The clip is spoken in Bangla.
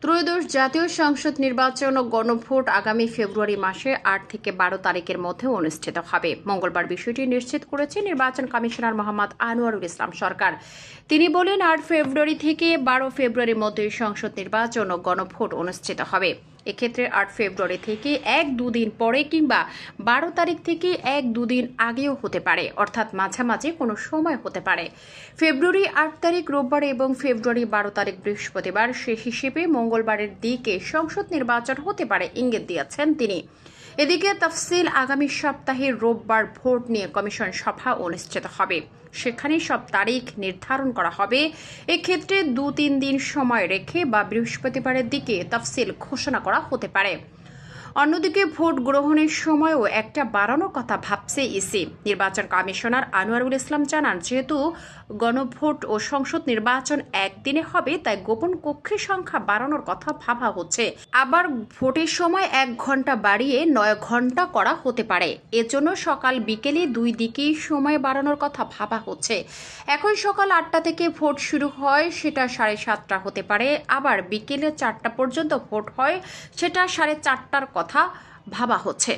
ত্রয়োদশ জাতীয় সংসদ নির্বাচন ও গণভোট আগামী ফেব্রুয়ারি মাসে ৮ থেকে ১২ তারিখের মধ্যে অনুষ্ঠিত হবে। মঙ্গলবার বিষয়টি নিশ্চিত করেছে নির্বাচন কমিশনার মোহাম্মদ আনোয়ারুল ইসলাম সরকার। তিনি বলেন, ৮ ফেব্রুয়ারি থেকে ১২ ফেব্রুয়ারির মধ্যে সংসদ নির্বাচন ও গণভোট অনুষ্ঠিত হবে। এক্ষেত্রে ৮ ফেব্রুয়ারি থেকে ১-২ দিন পরে কিংবা ১২ তারিখ থেকে ১-২ দিন আগেও হতে পারে, অর্থাৎ মাঝামাঝি কোনো সময় হতে পারে। ফেব্রুয়ারি ৮ তারিখ রোববার এবং ফেব্রুয়ারি ১২ তারিখ বৃহস্পতিবার, সে হিসেবে মঙ্গলবারের দিকে সংসদ নির্বাচন হতে পারে ইঙ্গিত দিয়েছেন তিনি। এদিকে তফসিল আগামী সপ্তাহের রোববার ভোট নিয়ে কমিশন সভা অনুষ্ঠিত হবে। সেখানে সব তারিখ নির্ধারণ করা হবে। এক্ষেত্রে ২-৩ দিন সময় রেখে বা বৃহস্পতিবারের দিকে তফসিল ঘোষণা করা হতে পারে। অন্যদিকে ভোট গ্রহণের সময়ও একটা বাড়ানোর কথা ভাবছে ইসি। নির্বাচন কমিশনার আনোয়ারুল ইসলাম জানান, যেহেতু গণভোট ও সংসদ নির্বাচন একদিনে হবে, তাই গোপন কক্ষের সংখ্যা বাড়ানোর কথা ভাবা হচ্ছে। আবার ভোটের সময় ১ ঘন্টা বাড়িয়ে ৯ ঘন্টা করা হতে পারে। এজন্য সকাল বিকেলে ২ দিকেই সময় বাড়ানোর কথা ভাবা হচ্ছে। এখন সকাল ৮টা থেকে ভোট শুরু হয়, সেটা ৭:৩০ হতে পারে। আবার বিকেলে ৪টা পর্যন্ত ভোট হয়, সেটা ৪:৩০টার কথা ভাবা হচ্ছে।